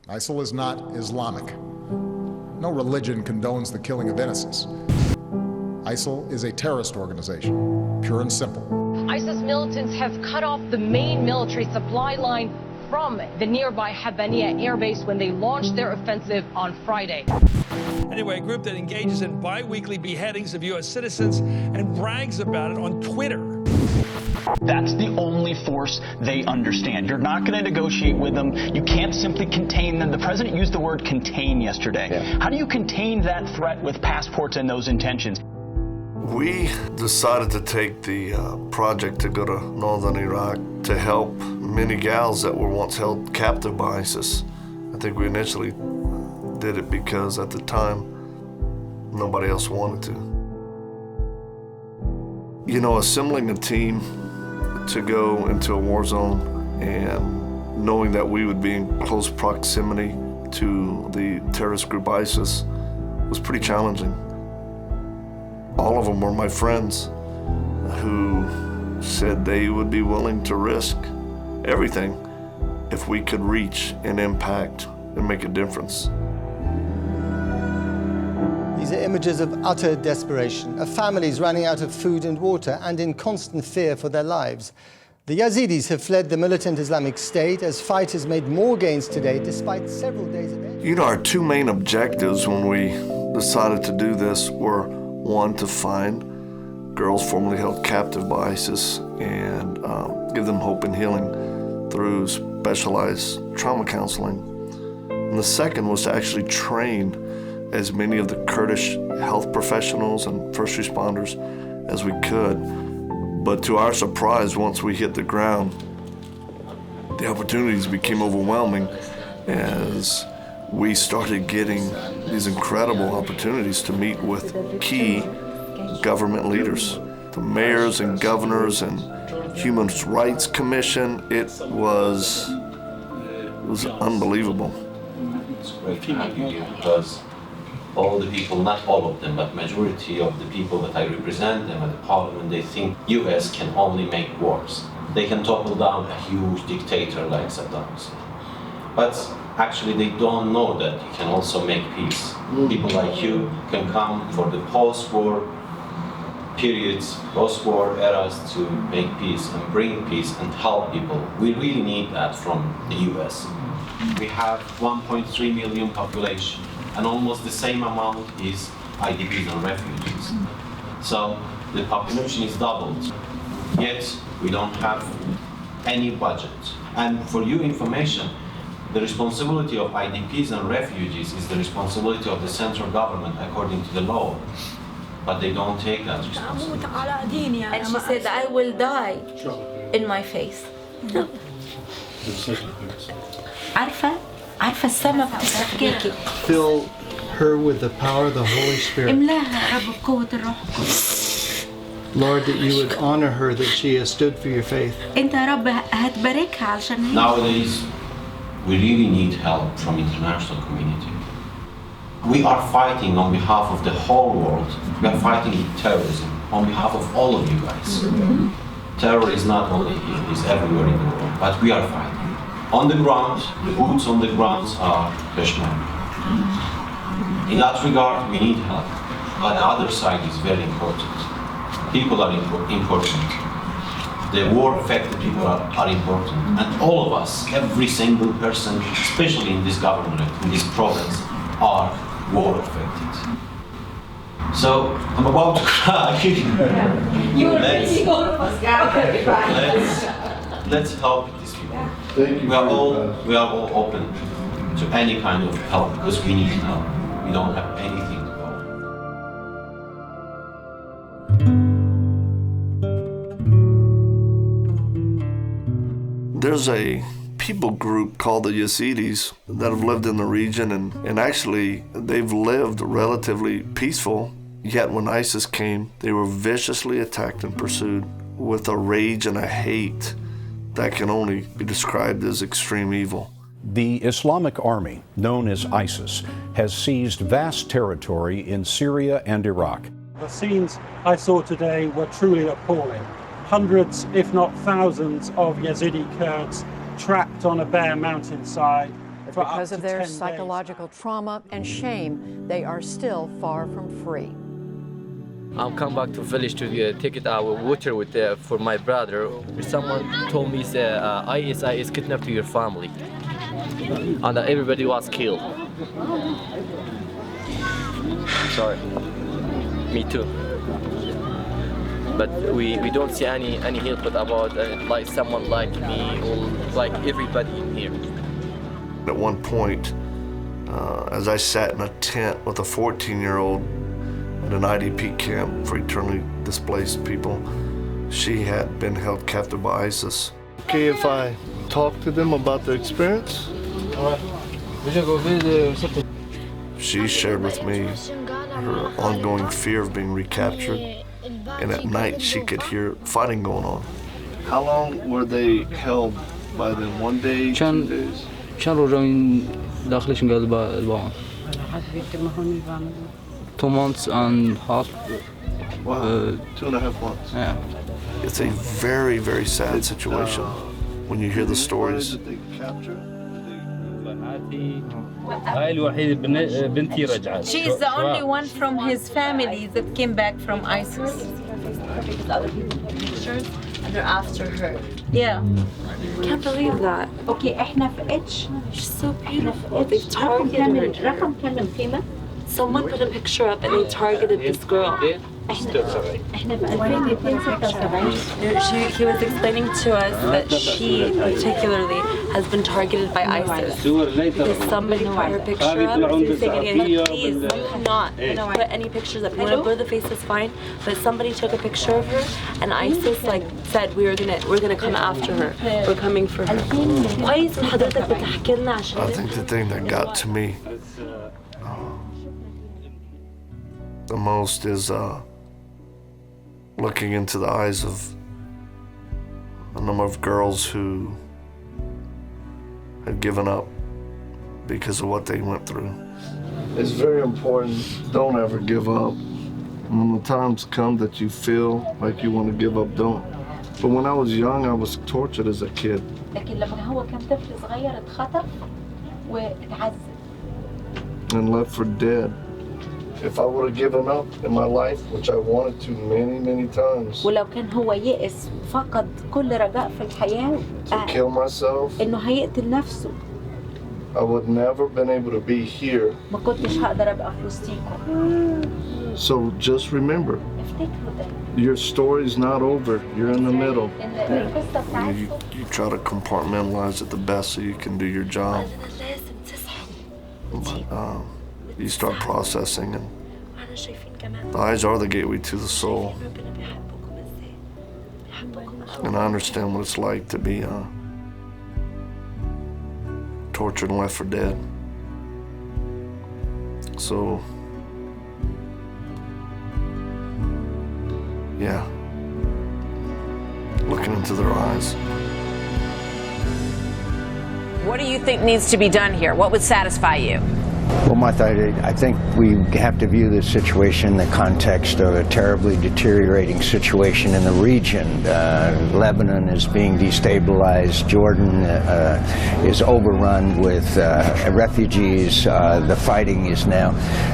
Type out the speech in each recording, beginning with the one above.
ISIL is not Islamic. No religion condones the killing of innocents. ISIL is a terrorist organization, pure and simple. ISIS militants have cut off the main military supply line from the nearby Habaniya air base when they launched their offensive on Friday. Anyway, a group that engages in bi-weekly beheadings of U.S. citizens and brags about it on Twitter. That's the only force they understand. You're not going to negotiate with them. You can't simply contain them. The president used the word contain yesterday. Yeah. How do you contain that threat with passports and those intentions? We decided to take the project to go to northern Iraq to help many gals that were once held captive by ISIS. I think we initially did it because at the time, nobody else wanted to. You know, assembling a team to go into a war zone and knowing that we would be in close proximity to the terrorist group ISIS was pretty challenging. All of them were my friends who said they would be willing to risk everything if we could reach and impact and make a difference. These are images of utter desperation, of families running out of food and water and in constant fear for their lives. The Yazidis have fled the militant Islamic State as fighters made more gains today despite several days of air. You know, our two main objectives when we decided to do this were, one, to find girls formerly held captive by ISIS and give them hope and healing through specialized trauma counseling. And the second was to actually train as many of the Kurdish health professionals and first responders as we could. But to our surprise, once we hit the ground, the opportunities became overwhelming as we started getting these incredible opportunities to meet with key government leaders, the mayors and governors and Human Rights Commission. It was unbelievable. It's great to have you here because all the people, not all of them, but majority of the people that I represent them at the parliament, they think US can only make wars. They can topple down a huge dictator like Saddam Hussein. But actually they don't know that you can also make peace. People like you can come for the post-war periods, post-war eras to make peace and bring peace and help people. We really need that from the US. We have 1.3 million population, and almost the same amount is IDPs and refugees. So the population is doubled, yet we don't have any budget. And for your information, the responsibility of IDPs and refugees is the responsibility of the central government according to the law, but they don't take that responsibility. And she said, I will die in my face. عارفة السما بتحكيكي. Fill her with the power of the Holy Spirit. املاها يا رب بقوة الروح Lord, that you would honor her, that she has stood for your faith. انت يا رب هتباركها علشان هي. Nowadays, we really need help from international community. We are fighting on behalf of the whole world. We are fighting terrorism on behalf of all of you guys. Terror is not only here, it's everywhere in the world, but we are fighting. On the ground, the boots on the ground are Peshmerga. In that regard, we need help. But the other side is very important. People are important. The war-affected people are important. And all of us, every single person, especially in this government, in this province, are war-affected. So, I'm about to cry. Let's help these people. We are all open to any kind of help because we need help. We don't have anything to go. There's a people group called the Yazidis that have lived in the region, and actually they've lived relatively peaceful, yet when ISIS came, they were viciously attacked and pursued with a rage and a hate that can only be described as extreme evil. The Islamic Army, known as ISIS, has seized vast territory in Syria and Iraq. The scenes I saw today were truly appalling. Hundreds, if not thousands, of Yazidi Kurds trapped on a bare mountainside. They've for up Because to of their 10 days. psychological trauma and shame, they are still far from free. I'll come back to village to take it our water with for my brother. Someone told me ISI kidnapped your family, and everybody was killed. Sorry. Me too. But we don't see any help about like someone like me or like everybody in here. At one point, as I sat in a tent with a 14-year-old in an IDP camp for internally displaced people, she had been held captive by ISIS. Okay, if I talk to them about their experience? She shared with me her ongoing fear of being recaptured, and at night she could hear fighting going on. How long were they held by them? 1 day, 2 days? كانوا راجعين داخلين البعض. 2 months and half. Wow, 2.5 months. Yeah. It's a very, very sad situation when you hear the stories. She's the only one from his family that came back from ISIS. Other people take pictures and they're after her. Yeah. Can't believe that. Okay, احنا في H. She's so beautiful. They targeted her. رقم كامل قيمة. Someone put a picture up and they targeted this girl. He was explaining to us that she particularly has been targeted by ISIS. Because somebody put her picture up, please do not put any pictures up. You want to blur the face, is fine, but somebody took a picture of her and ISIS said we're gonna come after her. We're coming for her. I think the thing that got to me the most is looking into the eyes of a number of girls who had given up because of what they went through. It's very important, don't ever give up. When the times come that you feel like you want to give up, don't. But when I was young, I was tortured as a kid. And left for dead. If I would have given up in my life, which I wanted to many, many times, ولو كان هو يئس فقد كل رجاء في الحياة to kill myself, إنه هيقتل نفسه. I would never been able to be here. ما كنتش هقدر أبقى في وسطيكم. So just remember, افتكروا ده. your story's not over. You're in the middle. القصة بتاعتكم. You try to compartmentalize it the best so you can do your job. But you start processing, and the eyes are the gateway to the soul. And I understand what it's like to be tortured and left for dead. So, yeah, looking into their eyes. What do you think needs to be done here? What would satisfy you? Well, Martha, I think we have to view this situation in the context of a terribly deteriorating situation in the region. Lebanon is being destabilized. Jordan is overrun with refugees. The fighting is now,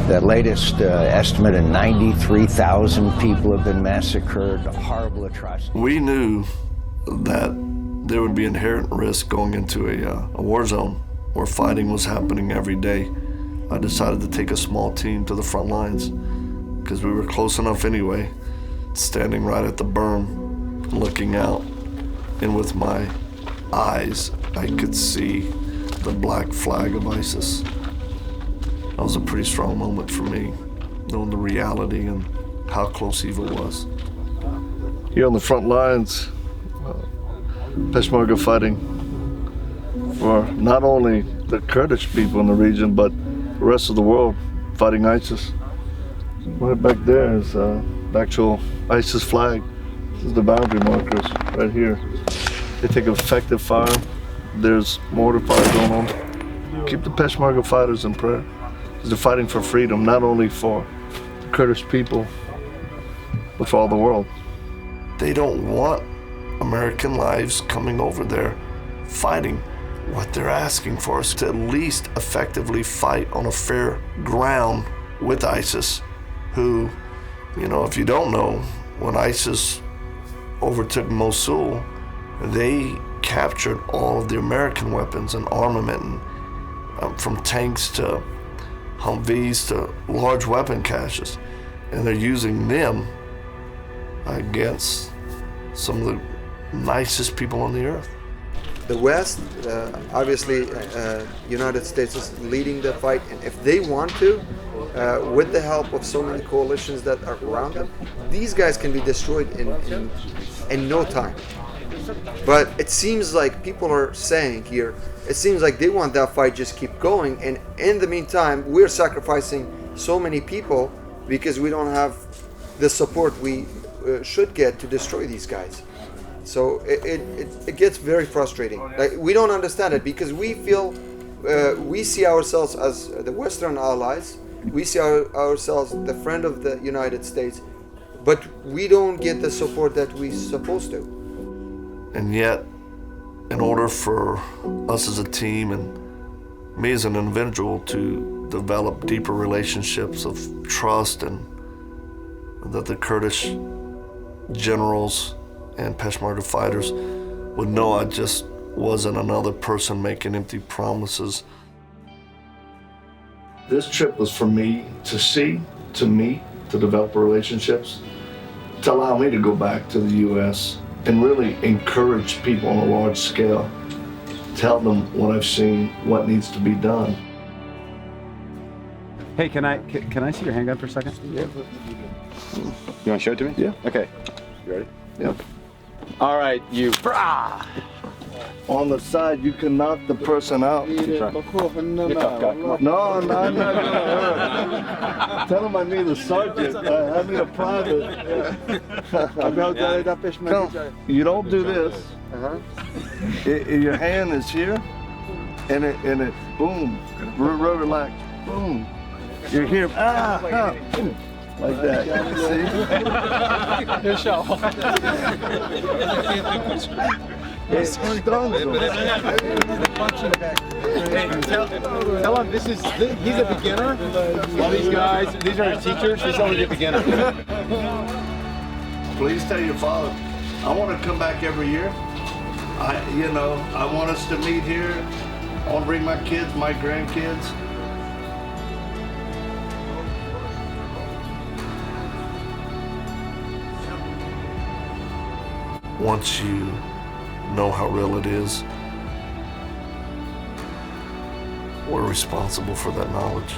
the latest estimate of 93,000 people have been massacred, horrible atrocities. We knew that there would be inherent risk going into a war zone where fighting was happening every day. I decided to take a small team to the front lines because we were close enough anyway, standing right at the berm, looking out, and with my eyes, I could see the black flag of ISIS. That was a pretty strong moment for me, knowing the reality and how close evil was. Here on the front lines, Peshmerga fighting for not only the Kurdish people in the region, but the rest of the world fighting ISIS. Right back there is the actual ISIS flag. This is the boundary markers right here. They take effective fire. There's mortar fire going on. Keep the Peshmerga fighters in prayer, because they're fighting for freedom, not only for the Kurdish people, but for all the world. They don't want American lives coming over there fighting. What they're asking for is to at least effectively fight on a fair ground with ISIS, who, you know, if you don't know, when ISIS overtook Mosul, they captured all of the American weapons and armament, and, from tanks to Humvees to large weapon caches, and they're using them against some of the nicest people on the earth. The West, obviously, United States is leading the fight, and if they want to, with the help of so many coalitions that are around them, these guys can be destroyed in no time. But it seems like people are saying here, it seems like they want that fight just keep going, and in the meantime, we're sacrificing so many people because we don't have the support we should get to destroy these guys. So it gets very frustrating. Like, we don't understand it because we feel we see ourselves as the Western allies. We see ourselves the friend of the United States, but we don't get the support that we're supposed to. And yet, in order for us as a team and me as an individual to develop deeper relationships of trust, and that the Kurdish generals and Peshmerga fighters would know I just wasn't another person making empty promises. This trip was for me to see, to meet, to develop relationships, to allow me to go back to the U.S. and really encourage people on a large scale, tell them what I've seen, what needs to be done. Hey, can I see your handgun for a second? Yeah. You want to show it to me? Yeah. Okay. You ready? Yep. All right, you. Brah! On the side, you can knock the person out. You're tough guy. Come on. No, I'm not gonna hurt. Tell him I need a sergeant. I need a private. Come, you don't do this. Your hand is here, and it boom, relax, boom. You're here, like that. It's done. Tell him he's a beginner. All these guys, these are his teachers. He's only a beginner. Please tell your father, I want to come back every year. I want us to meet here. I want to bring my kids, my grandkids. Once you know how real it is, we're responsible for that knowledge.